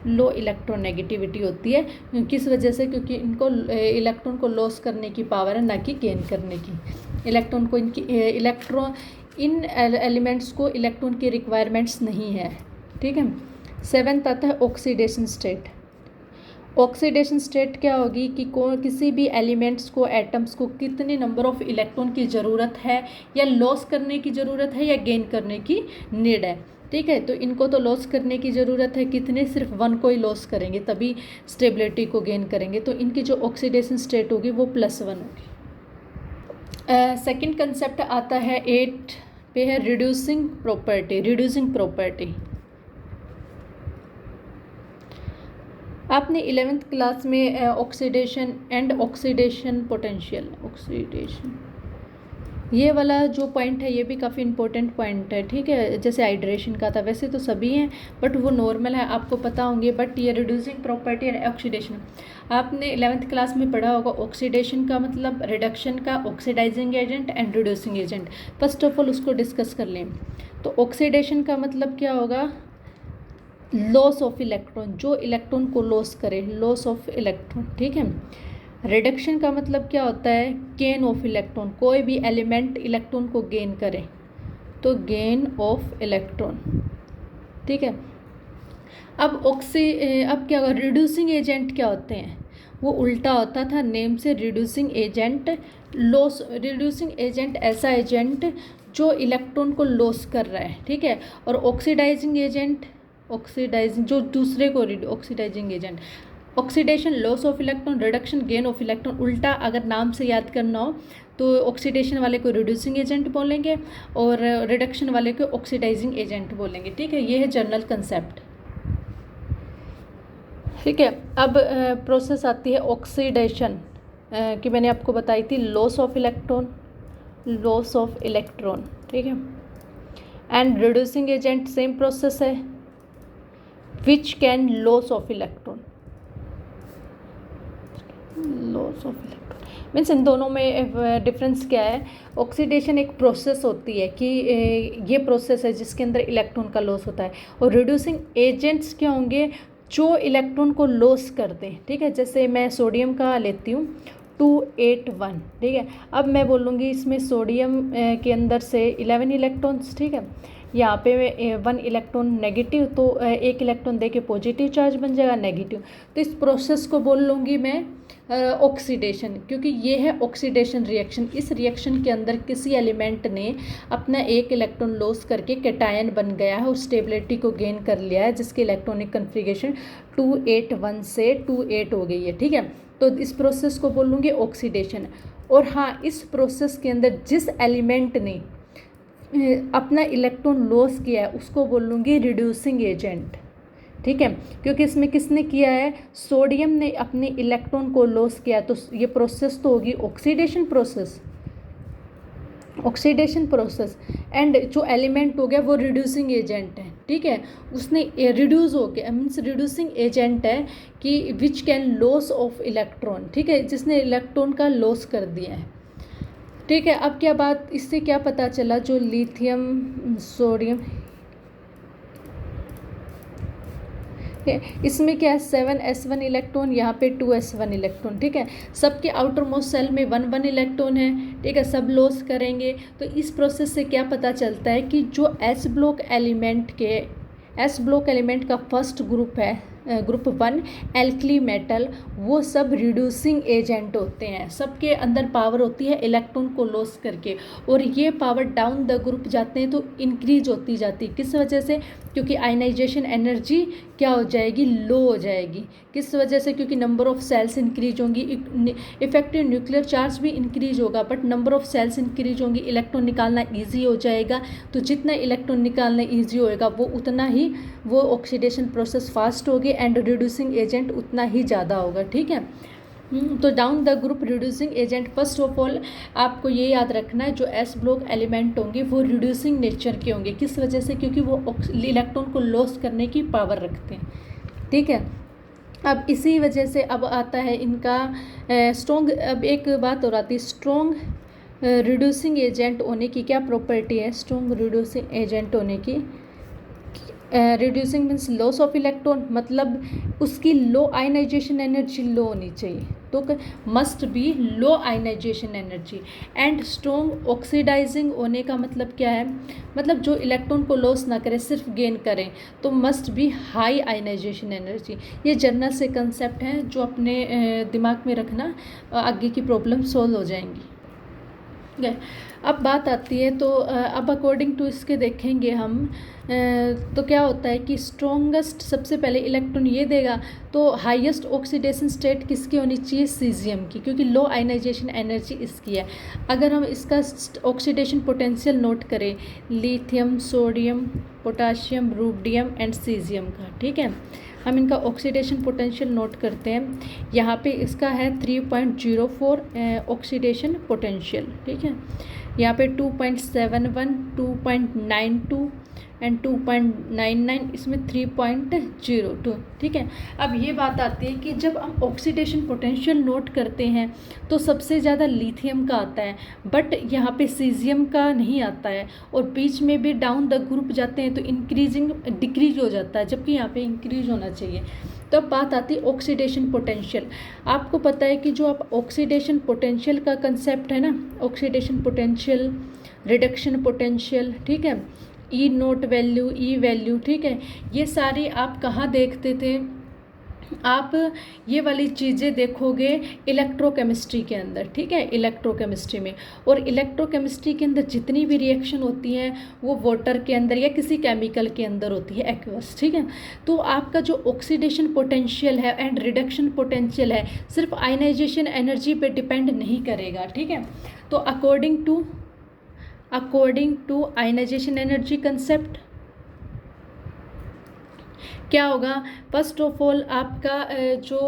low electronegativity होती है, किस वजह से, क्योंकि इनको इलेक्ट्रॉन को लॉस करने की पावर है, ना कि गेन करने की। इलेक्ट्रॉन को इन एलिमेंट्स को इलेक्ट्रॉन की रिक्वायरमेंट्स नहीं है, ठीक है। 7th आता है ऑक्सीडेशन स्टेट। ऑक्सीडेशन स्टेट क्या होगी कि किसी भी एलिमेंट्स को, एटम्स को कितने नंबर ऑफ इलेक्ट्रॉन की ज़रूरत है, या लॉस करने की ज़रूरत है, या गेन करने की नीड है, ठीक है। तो इनको तो लॉस करने की ज़रूरत है, कितने, सिर्फ 1 को ही लॉस करेंगे तभी स्टेबिलिटी को गेन करेंगे। तो इनकी जो ऑक्सीडेशन स्टेट होगी वो +1 होगी। सेकंड कंसेप्ट आता है 8 पे है रिड्यूसिंग प्रॉपर्टी। रिड्यूसिंग प्रॉपर्टी आपने 11th क्लास में oxidation and oxidation potential, oxidation, ये वाला जो पॉइंट है ये भी काफ़ी इंपॉर्टेंट पॉइंट है, ठीक है। जैसे हाइड्रेशन का था, वैसे तो सभी हैं बट वो नॉर्मल है, आपको पता होंगे। बट ये रिड्यूसिंग प्रॉपर्टी एंड ऑक्सीडेशन आपने 11th क्लास में पढ़ा होगा। ऑक्सीडेशन का मतलब रिडक्शन का, oxidising agent and reducing agent. First of all उसको डिस्कस कर लें। तो ऑक्सीडेशन का मतलब क्या होगा, लॉस ऑफ इलेक्ट्रॉन, जो इलेक्ट्रॉन को लॉस करे, लॉस ऑफ इलेक्ट्रॉन, ठीक है। रिडक्शन का मतलब क्या होता है, गेन ऑफ इलेक्ट्रॉन, कोई भी एलिमेंट इलेक्ट्रॉन को गेन करे तो गेन ऑफ इलेक्ट्रॉन, ठीक है। अब क्या होगा, रिड्यूसिंग एजेंट क्या होते हैं, वो उल्टा होता था नेम से, reducing agent loss. Reducing agent ऐसा एजेंट जो इलेक्ट्रॉन को लॉस कर रहा है, ठीक है। और ऑक्सीडाइजिंग एजेंट, ऑक्सीडाइजिंग जो दूसरे को, oxidising agent, oxidation loss of electron, reduction gain of electron. उल्टा अगर नाम से याद करना हो तो ऑक्सीडेशन वाले को रिड्यूसिंग एजेंट बोलेंगे और रिडक्शन वाले को ऑक्सीडाइजिंग एजेंट बोलेंगे, ठीक है। ये है जनरल कंसेप्ट, ठीक है। अब प्रोसेस आती है ऑक्सीडेशन कि मैंने आपको बताई थी, loss of electron, loss of electron, ठीक है। And reducing agent same process है, which can loss of electron, loss of electron means इन दोनों में डिफरेंस क्या है। ऑक्सीडेशन एक प्रोसेस होती है कि ये प्रोसेस है जिसके अंदर इलेक्ट्रॉन का लॉस होता है, और रिड्यूसिंग एजेंट्स क्या होंगे, जो इलेक्ट्रॉन को लॉस करते हैं, ठीक है। जैसे मैं सोडियम का लेती हूँ 281, ठीक है। अब मैं बोलूँगी इसमें सोडियम के अंदर से 11 इलेक्ट्रॉन्स, ठीक है। यहाँ पे 1 इलेक्ट्रॉन नेगेटिव, तो 1 इलेक्ट्रॉन दे के पॉजिटिव चार्ज बन जाएगा, नेगेटिव। तो इस प्रोसेस को बोल लूँगी मैं ऑक्सीडेशन, क्योंकि ये है ऑक्सीडेशन रिएक्शन। इस रिएक्शन के अंदर किसी एलिमेंट ने अपना 1 इलेक्ट्रॉन लॉस करके कैटायन बन गया है और स्टेबिलिटी को गेन कर लिया है, जिसकी इलेक्ट्रॉनिक कन्फिगरेशन 281 से 28 हो गई है, ठीक है। तो इस प्रोसेस को बोल लूँगी ऑक्सीडेशन। और हाँ, इस प्रोसेस के अंदर जिस एलिमेंट ने अपना इलेक्ट्रॉन लॉस किया है उसको बोल लूँगी रिड्यूसिंग एजेंट, ठीक है। क्योंकि इसमें किसने किया है, सोडियम ने अपने इलेक्ट्रॉन को लॉस किया, तो ये प्रोसेस तो होगी oxidation process, oxidation process. And जो एलिमेंट हो गया वो रिड्यूसिंग एजेंट है, ठीक है। उसने रिड्यूस हो गया, मीन्स रिड्यूसिंग एजेंट है कि विच कैन लॉस ऑफ इलेक्ट्रॉन, ठीक है, जिसने इलेक्ट्रॉन का लॉस कर दिया है, ठीक है। अब क्या बात, इससे क्या पता चला, जो लिथियम सोडियम, इसमें क्या है 7s1 इलेक्ट्रॉन, यहाँ पे 2s1 इलेक्ट्रॉन, ठीक है। सबके आउटर मोस्ट सेल में 1 इलेक्ट्रॉन है, ठीक है। सब लॉस करेंगे। तो इस प्रोसेस से क्या पता चलता है कि जो एस ब्लॉक एलिमेंट का फर्स्ट ग्रुप है, ग्रुप 1 एल्कली मेटल वो सब रिड्यूसिंग एजेंट होते हैं, सबके अंदर पावर होती है इलेक्ट्रॉन को लॉस करके, और ये पावर डाउन द ग्रुप जाते हैं तो इंक्रीज होती जाती है। किस वजह से? क्योंकि आयनाइजेशन एनर्जी क्या हो जाएगी? लो हो जाएगी। किस वजह से? क्योंकि नंबर ऑफ सेल्स इंक्रीज होंगी, इफेक्टिव न्यूक्लियर चार्ज भी इंक्रीज होगा, but number of shells increase होंगी, इलेक्ट्रॉन निकालना ईजी हो जाएगा। तो जितना इलेक्ट्रॉन निकालना ईजी होएगा वो उतना ही वो ऑक्सीडेशन प्रोसेस फास्ट होगी एंड रिड्यूसिंग एजेंट उतना ही ज़्यादा होगा। ठीक है, तो down the group reducing agent, first of all आपको ये याद रखना है जो एस ब्लॉक एलिमेंट होंगे वो रिड्यूसिंग नेचर के होंगे। किस वजह से? क्योंकि वो इलेक्ट्रॉन को लॉस करने की पावर रखते हैं। ठीक है, अब इसी वजह से अब आता है इनका स्ट्रॉन्ग। अब एक बात और आती है, स्ट्रॉन्ग रिड्यूसिंग एजेंट होने की क्या प्रॉपर्टी है? स्ट्रॉन्ग रिड्यूसिंग एजेंट होने की, reducing means loss of electron, मतलब उसकी लो आयनाइजेशन एनर्जी लो होनी चाहिए, तो must be low ionisation energy. And strong oxidising होने का मतलब क्या है? मतलब जो इलेक्ट्रॉन को लॉस ना करे, सिर्फ गेन करें, तो must be high ionisation energy. ये जनरल से कंसेप्ट हैं जो अपने दिमाग में रखना, आगे की प्रॉब्लम सॉल्व हो जाएंगी। अब बात आती है, तो अब अकॉर्डिंग टू इसके देखेंगे हम, तो क्या होता है कि स्ट्रॉन्गेस्ट सबसे पहले इलेक्ट्रॉन ये देगा, तो हाईएस्ट ऑक्सीडेशन स्टेट किसकी होनी चाहिए? सीजियम की, क्योंकि लो आयनाइजेशन एनर्जी इसकी है। अगर हम इसका ऑक्सीडेशन पोटेंशियल नोट करें, lithium, sodium, potassium, rubidium and caesium का, ठीक है, हम इनका ऑक्सीडेशन पोटेंशियल नोट करते हैं। यहाँ पे इसका है 3.04 ऑक्सीडेशन पोटेंशियल। ठीक है, यहाँ पे 2.71, 2.92 एंड 2.99, इसमें 3.02। ठीक है, अब ये बात आती है कि जब हम ऑक्सीडेशन पोटेंशियल नोट करते हैं तो सबसे ज़्यादा लिथियम का आता है, बट यहाँ पे सीजियम का नहीं आता है, और बीच में भी डाउन द ग्रुप जाते हैं तो इंक्रीजिंग डिक्रीज हो जाता है, जबकि यहाँ पे इंक्रीज होना चाहिए। तो अब बात आती है ऑक्सीडेशन पोटेंशियल। आपको पता है कि जो आप ऑक्सीडेशन पोटेंशियल का कंसेप्ट है ना, ऑक्सीडेशन पोटेंशियल, रिडक्शन पोटेंशियल, ठीक है, ई नोट वैल्यू, ई वैल्यू, ठीक है, ये सारी आप कहाँ देखते थे? आप ये वाली चीज़ें देखोगे इलेक्ट्रोकेमिस्ट्री के अंदर। ठीक है, इलेक्ट्रोकेमिस्ट्री में, और इलेक्ट्रोकेमिस्ट्री के अंदर जितनी भी रिएक्शन होती हैं वो वाटर के अंदर या किसी केमिकल के अंदर होती है, एक्वस। ठीक है, तो आपका जो ऑक्सीडेशन पोटेंशियल है एंड रिडक्शन पोटेंशियल है सिर्फ आयनाइजेशन एनर्जी पे डिपेंड नहीं करेगा। ठीक है, तो according to ionisation energy concept क्या होगा? फर्स्ट ऑफ ऑल आपका जो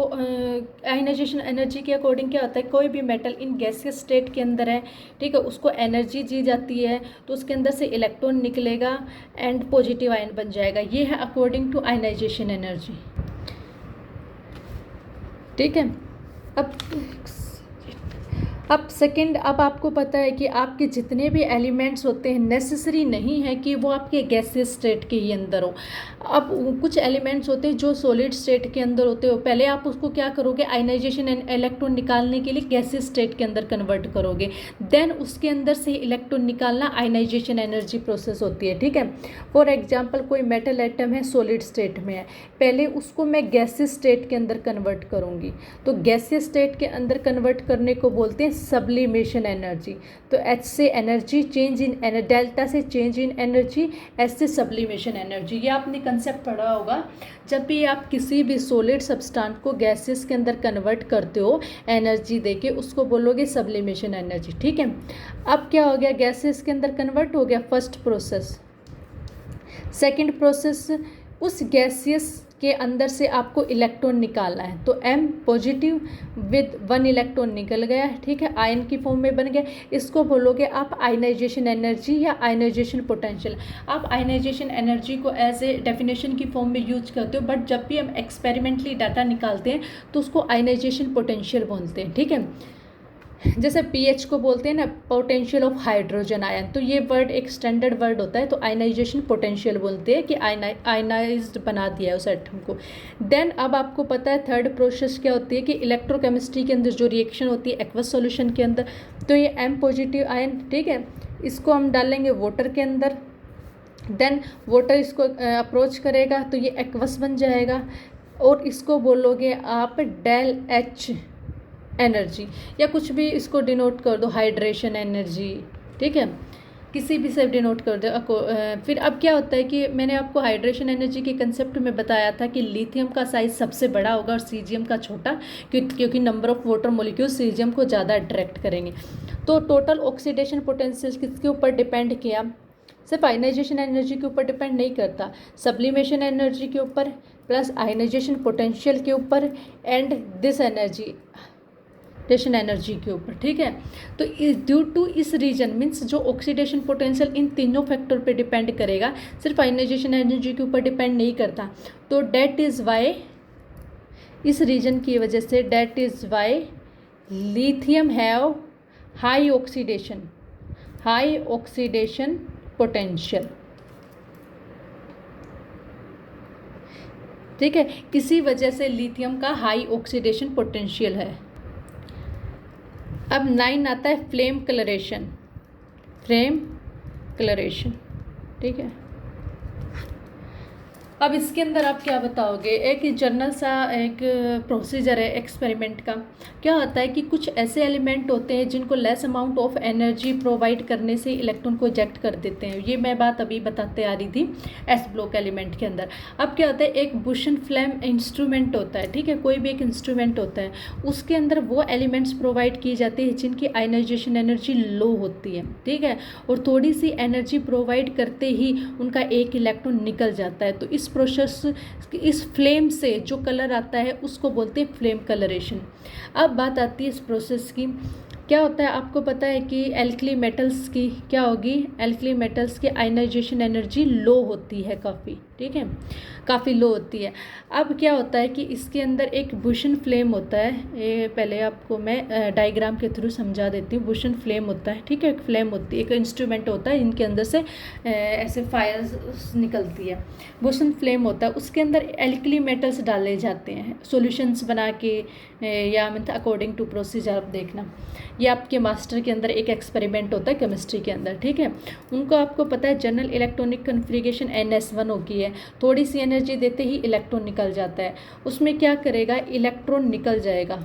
आयनाइजेशन एनर्जी के अकॉर्डिंग क्या होता है, कोई भी मेटल इन गैसियस स्टेट के अंदर है, ठीक है, उसको एनर्जी दी जाती है तो उसके अंदर से इलेक्ट्रॉन निकलेगा एंड पॉजिटिव आयन बन जाएगा। ये है अकॉर्डिंग टू आयनाइजेशन एनर्जी। ठीक है, अब सेकंड, अब आपको पता है कि आपके जितने भी एलिमेंट्स होते हैं नेसेसरी नहीं है कि वो आपके गैसियस स्टेट के ही अंदर हो। अब कुछ एलिमेंट्स होते हैं जो सॉलिड स्टेट के अंदर होते हो, पहले आप उसको क्या करोगे? आयनाइजेशन एंड इलेक्ट्रॉन निकालने के लिए गैसियस स्टेट के अंदर कन्वर्ट करोगे, देन उसके अंदर से इलेक्ट्रॉन निकालना आयनाइजेशन एनर्जी प्रोसेस होती है। ठीक है, फॉर एग्जाम्पल कोई मेटल एटम है सॉलिड स्टेट में है, पहले उसको मैं गैसियस स्टेट के अंदर कन्वर्ट करूँगी, तो गैसियस स्टेट के अंदर कन्वर्ट करने को बोलते हैं सब्लिमेशन एनर्जी। तो एच से एनर्जी चेंज इन, डेल्टा से चेंज इन एनर्जी, एच से सब्लिमेशन एनर्जी। ये आपने कंसेप्ट पढ़ा होगा। जब भी आप किसी भी सॉलिड सब्सटेंस को गैसेस के अंदर कन्वर्ट करते हो एनर्जी देके, उसको बोलोगे सब्लिमेशन एनर्जी। ठीक है, अब क्या हो गया? गैसेस के अंदर कन्वर्ट हो गया, फर्स्ट प्रोसेस। सेकंड प्रोसेस, उस गैसियस के अंदर से आपको इलेक्ट्रॉन निकालना है, तो M पॉजिटिव विद 1 इलेक्ट्रॉन निकल गया। ठीक है, आयन की फॉर्म में बन गया, इसको बोलोगे आप आयनाइजेशन एनर्जी या आयनाइजेशन पोटेंशियल। आप आयनाइजेशन एनर्जी को एज ए डेफिनेशन की फॉर्म में यूज करते हो, बट जब भी हम एक्सपेरिमेंटली डाटा निकालते हैं तो उसको आयनाइजेशन पोटेंशियल बोलते हैं। ठीक है, जैसे pH को बोलते हैं ना, पोटेंशियल ऑफ हाइड्रोजन आयन, तो ये वर्ड एक स्टैंडर्ड वर्ड होता है, तो आयनाइजेशन पोटेंशियल बोलते हैं कि आयनाइज्ड बना दिया है उस एटम को। देन अब आपको पता है थर्ड प्रोसेस क्या होती है कि इलेक्ट्रोकेमिस्ट्री के अंदर जो रिएक्शन होती है एक्वस सॉल्यूशन के अंदर, तो ये M पॉजिटिव आयन, ठीक है, इसको हम डालेंगे वाटर के अंदर, देन वाटर इसको अप्रोच करेगा तो ये एक्वस बन जाएगा, और इसको बोलोगे आप डेल एच एनर्जी, या कुछ भी इसको डिनोट कर दो, हाइड्रेशन एनर्जी, ठीक है, किसी भी से डिनोट कर दो। फिर अब क्या होता है कि मैंने आपको हाइड्रेशन एनर्जी के कंसेप्ट में बताया था कि लिथियम का साइज सबसे बड़ा होगा और सीजियम का छोटा, क्योंकि number of water molecule caesium को ज़्यादा अट्रैक्ट करेंगे। तो टोटल ऑक्सीडेशन पोटेंशियल किसके ऊपर डिपेंड किया? सिर्फ आयनाइजेशन एनर्जी के ऊपर डिपेंड नहीं करता, सब्लिमेशन एनर्जी के ऊपर प्लस आयनाइजेशन पोटेंशियल के ऊपर एंड दिस एनर्जी एनर्जी के ऊपर, ठीक है। तो ड्यू टू इस रीजन मीन्स जो ऑक्सीडेशन पोटेंशियल इन तीनों फैक्टर पे डिपेंड करेगा, सिर्फ आयनाइजेशन एनर्जी के ऊपर डिपेंड नहीं करता। तो डेट इज़ वाई, इस रीजन की वजह से that is why lithium have high oxidation potential, ठीक है, किसी वजह से लिथियम का हाई ऑक्सीडेशन पोटेंशियल है। अब 9 आता है फ्लेम कलरेशन, ठीक है। अब इसके अंदर आप क्या बताओगे? एक जर्नल सा एक प्रोसीजर है एक्सपेरिमेंट का। क्या होता है कि कुछ ऐसे एलिमेंट होते हैं जिनको less amount of energy provide करने से इलेक्ट्रॉन को इजेक्ट कर देते हैं। ये मैं बात अभी बताते आ रही थी एस ब्लॉक एलिमेंट के अंदर। अब क्या होता है, एक बुशन फ्लेम इंस्ट्रूमेंट होता है, ठीक है, कोई भी एक इंस्ट्रूमेंट होता है, उसके अंदर वो एलिमेंट्स प्रोवाइड किए जाते हैं जिनकी आयनाइजेशन एनर्जी लो होती है, ठीक है, और थोड़ी सी एनर्जी प्रोवाइड करते ही उनका एक इलेक्ट्रॉन निकल जाता है। तो इस प्रोसेस, इस फ्लेम से जो कलर आता है उसको बोलते हैं फ्लेम कलरेशन। अब बात आती है इस प्रोसेस की, क्या होता है आपको पता है कि एल्कली मेटल्स की क्या होगी, एल्कली मेटल्स की आयनाइजेशन एनर्जी लो होती है काफ़ी, ठीक है, काफ़ी लो होती है। अब क्या होता है कि इसके अंदर एक बुशन फ्लेम होता है, ये पहले आपको मैं डायग्राम के थ्रू समझा देती हूँ। बुशन फ्लेम होता है, ठीक है, एक फ्लेम होती है, एक इंस्ट्रूमेंट होता है, इनके अंदर से ऐसे फायर निकलती है, बुशन फ्लेम होता है, उसके अंदर एल्कली मेटल्स डाले जाते हैं सॉल्यूशंस बना के, या मतलब अकॉर्डिंग टू प्रोसीजर आप देखना। ये आपके मास्टर के अंदर एक एक्सपेरिमेंट होता है केमिस्ट्री के अंदर, ठीक है। उनको आपको पता है जनरल इलेक्ट्रॉनिक कन्फिग्रेशन NS1 होगी है, थोड़ी सी एनर्जी देते ही इलेक्ट्रॉन निकल जाता है। उसमें क्या करेगा, इलेक्ट्रॉन निकल जाएगा,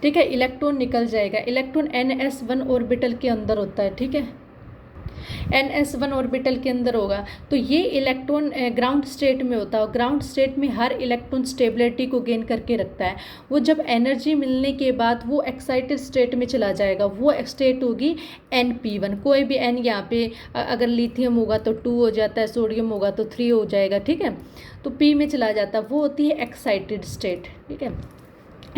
ठीक है, इलेक्ट्रॉन निकल जाएगा। इलेक्ट्रॉन NS1 ऑर्बिटल के अंदर होता है, ठीक है, NS1 ऑर्बिटल के अंदर होगा। तो ये इलेक्ट्रॉन ग्राउंड स्टेट में होता है, ग्राउंड स्टेट में हर इलेक्ट्रॉन स्टेबिलिटी को गेन करके रखता है। वो जब एनर्जी मिलने के बाद वो एक्साइटेड स्टेट में चला जाएगा, वो स्टेट होगी NP1। कोई भी N यहाँ पे अगर लिथियम होगा तो 2 हो जाता है, सोडियम होगा तो 3 हो जाएगा, ठीक है, तो P में चला जाता है, वो होती है एक्साइटेड स्टेट, ठीक है।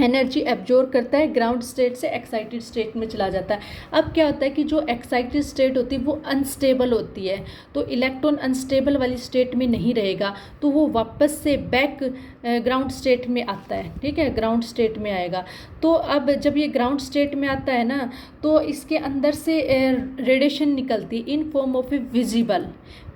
एनर्जी एब्जॉर्ब करता है, ग्राउंड स्टेट से एक्साइटेड स्टेट में चला जाता है। अब क्या होता है कि जो एक्साइटेड स्टेट होती है वो अनस्टेबल होती है, तो इलेक्ट्रॉन अनस्टेबल वाली स्टेट में नहीं रहेगा, तो वो वापस से बैक ग्राउंड स्टेट में आता है, ठीक है, ग्राउंड स्टेट में आएगा। तो अब जब ये ग्राउंड स्टेट में आता है ना, तो इसके अंदर से रेडिएशन निकलती है in form of A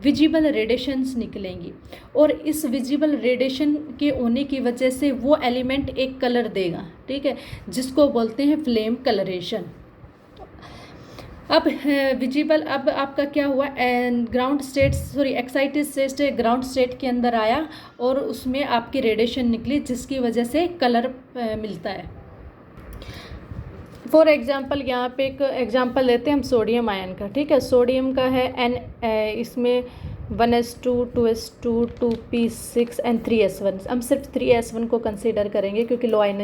visible radiations निकलेंगी, और इस विजिबल रेडिएशन के होने की वजह से वो एलिमेंट एक कलर देगा, ठीक है, जिसको बोलते हैं फ्लेम कलरेशन। अब विजिबल, अब आपका क्या हुआ, ग्राउंड स्टेट एक्साइटेड स्टेट से ग्राउंड स्टेट के अंदर आया और उसमें आपकी रेडिएशन निकली जिसकी वजह से कलर मिलता है। फॉर एग्जांपल यहाँ पे एक एग्जांपल लेते हैं हम सोडियम आयन का, ठीक है, सोडियम का है N, इसमें 1s2, 2s2, 2p6 and 3s1। हम सिर्फ 3s1 को कंसीडर करेंगे क्योंकि लो आयन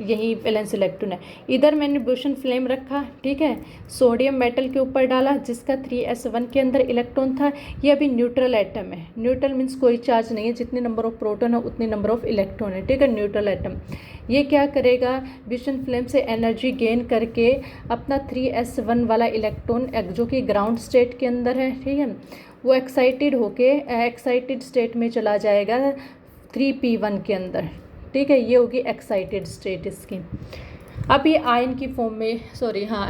यही वैलेंस इलेक्ट्रॉन है। इधर मैंने बुशन फ्लेम रखा, ठीक है, सोडियम मेटल के ऊपर डाला जिसका 3s1 के अंदर इलेक्ट्रॉन था। ये अभी न्यूट्रल एटम है, न्यूट्रल मीन्स कोई चार्ज नहीं है, जितने नंबर ऑफ प्रोटॉन है उतने नंबर ऑफ इलेक्ट्रॉन है, ठीक है, न्यूट्रल एटम। ये क्या करेगा, बुशन फ्लेम से एनर्जी गेन करके अपना 3s1 वाला इलेक्ट्रॉन जो कि ग्राउंड स्टेट के अंदर है, ठीक है, वो एक्साइटेड होके एक्साइटेड स्टेट में चला जाएगा 3p1 के अंदर, ठीक है, ये होगी एक्साइटेड स्टेट इसकी। अब ये आयन की फॉर्म में,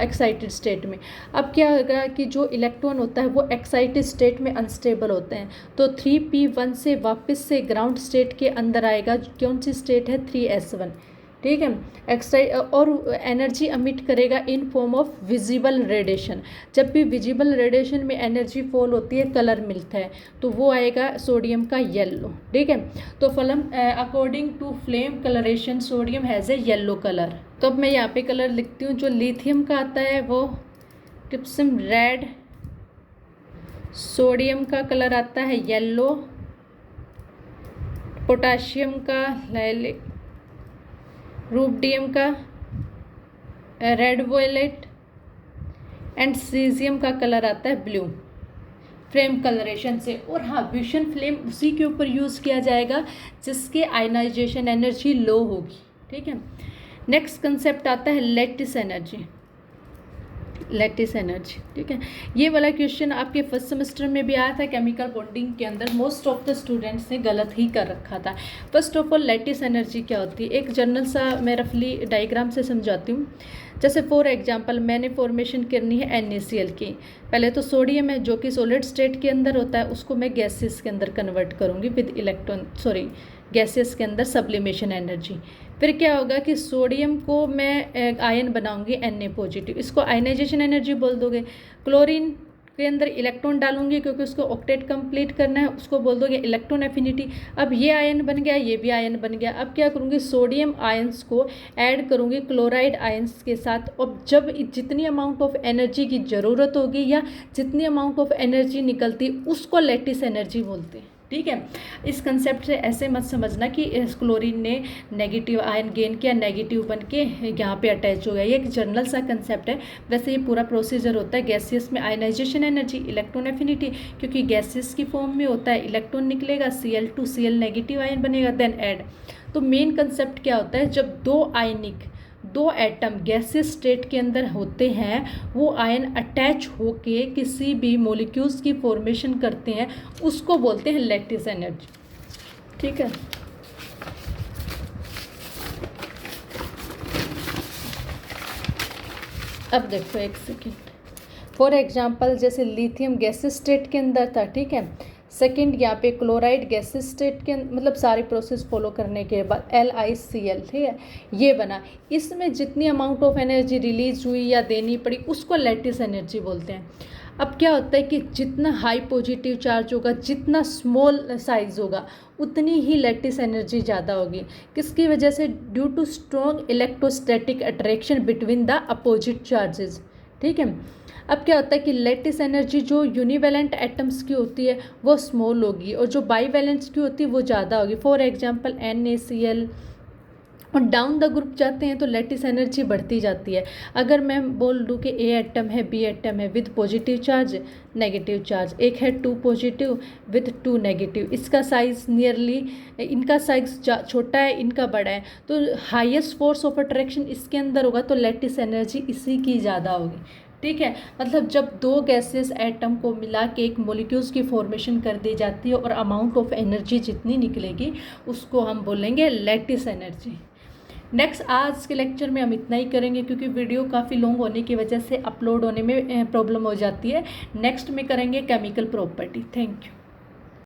एक्साइटेड स्टेट में। अब क्या होगा कि जो इलेक्ट्रॉन होता है वो एक्साइटेड स्टेट में अनस्टेबल होते हैं, तो 3p1 से वापस से ग्राउंड स्टेट के अंदर आएगा। कौन सी स्टेट है, 3s1, ठीक है। एक्सरा और एनर्जी अमिट करेगा इन फॉर्म ऑफ विजिबल रेडिएशन। जब भी विजिबल रेडिएशन में एनर्जी फॉल होती है, कलर मिलता है, तो वो आएगा सोडियम का येलो। ठीक है। तो फलम according to flame coloration sodium has a yellow colour. तो अब मैं यहाँ पे कलर लिखती हूँ। जो लिथियम का आता है वो टिप्सम रेड, सोडियम का कलर आता है येलो, पोटाशियम का लाइलिक, रूबिडियम का रेड वॉयलेट एंड सीजियम का कलर आता है ब्लू फ्लेम कलरेशन से। और हाँ, विशन फ्लेम उसी के ऊपर यूज़ किया जाएगा जिसके आयनाइजेशन एनर्जी लो होगी। ठीक है। नेक्स्ट कंसेप्ट आता है लैटिस एनर्जी। लैटिस एनर्जी, ठीक है। ये वाला क्वेश्चन आपके फर्स्ट सेमेस्टर में भी आया था केमिकल बॉन्डिंग के अंदर। मोस्ट ऑफ द स्टूडेंट्स ने गलत ही कर रखा था। First of all lattice energy क्या होती है, एक जनरल सा मैं रफली डायग्राम से समझाती हूँ। जैसे फॉर एग्जांपल मैंने फॉर्मेशन करनी है NaCl की। पहले तो सोडियम है जो कि सॉलिड स्टेट के अंदर होता है, उसको मैं गैसेस के अंदर कन्वर्ट करूँगी विद गैसेस के अंदर सब्लिमेशन एनर्जी। फिर क्या होगा कि सोडियम को मैं आयन बनाऊंगी Na पॉजिटिव, इसको आयनाइजेशन एनर्जी बोल दोगे। क्लोरीन के अंदर इलेक्ट्रॉन डालूंगी क्योंकि उसको ऑक्टेट कंप्लीट करना है, उसको बोल दोगे इलेक्ट्रॉन एफिनिटी। अब ये आयन बन गया, ये भी आयन बन गया। अब क्या करूँगी, सोडियम आयंस को ऐड करूँगी क्लोराइड आयंस के साथ। अब जब जितनी अमाउंट ऑफ एनर्जी की ज़रूरत होगी या जितनी अमाउंट ऑफ एनर्जी निकलती, उसको लैटिस एनर्जी बोलते हैं। ठीक है। इस कंसेप्ट से ऐसे मत समझना कि क्लोरीन ने नेगेटिव आयन गेन किया, नेगेटिव बन के यहाँ पे अटैच हो गया। ये एक जनरल सा कंसेप्ट है। वैसे ये पूरा प्रोसीजर होता है गैसेस में आयनाइजेशन एनर्जी, इलेक्ट्रॉन एफिनिटी, क्योंकि गैसेस की फॉर्म में होता है, इलेक्ट्रॉन निकलेगा, Cl2Cl नेगेटिव आयन बनेगा, देन ऐड। तो मेन कंसेप्ट क्या होता है, जब दो एटम गैसेस स्टेट के अंदर होते हैं, वो आयन अटैच होके किसी भी मॉलिक्यूल्स की फॉर्मेशन करते हैं, उसको बोलते हैं लैटिस एनर्जी। ठीक है। अब देखो एक सेकेंड। फॉर एग्जांपल जैसे लिथियम गैसेस स्टेट के अंदर था, ठीक है। सेकंड यहाँ पे क्लोराइड गैसेस स्टेट के मतलब सारी प्रोसेस फॉलो करने के बाद LiCl, ठीक है, ये बना। इसमें जितनी अमाउंट ऑफ एनर्जी रिलीज हुई या देनी पड़ी, उसको लैटिस एनर्जी बोलते हैं। अब क्या होता है कि जितना हाई पॉजिटिव चार्ज होगा, जितना स्मॉल साइज होगा, उतनी ही लैटिस एनर्जी ज़्यादा होगी। किसकी वजह से, due to strong electrostatic attraction between the opposite charges. ठीक है। अब क्या होता है कि लैटिस एनर्जी जो यूनिवैलेंट एटम्स की होती है वो स्मॉल होगी और जो बाईवैलेंट्स की होती है वो ज़्यादा होगी। फॉर एग्जांपल NaCl, और डाउन द ग्रुप जाते हैं तो लैटिस एनर्जी बढ़ती जाती है। अगर मैं बोल दूँ कि A एटम है, B एटम है with positive charge, negative charge, एक है 2 पॉजिटिव विद 2 नेगेटिव, इसका साइज़ नियरली, इनका साइज़ छोटा है, इनका बड़ा है, तो हाईएस्ट फोर्स ऑफ अट्रैक्शन इसके अंदर होगा, तो लैटिस एनर्जी इसी की ज़्यादा होगी। ठीक है। मतलब जब दो गैसेस एटम को मिला के एक मॉलिक्यूल्स की फॉर्मेशन कर दी जाती है और अमाउंट ऑफ एनर्जी जितनी निकलेगी उसको हम बोलेंगे लैटिस एनर्जी। नेक्स्ट आज के लेक्चर में हम इतना ही करेंगे क्योंकि वीडियो काफ़ी लॉन्ग होने की वजह से अपलोड होने में प्रॉब्लम हो जाती है। नेक्स्ट में करेंगे केमिकल प्रॉपर्टी। Thank you.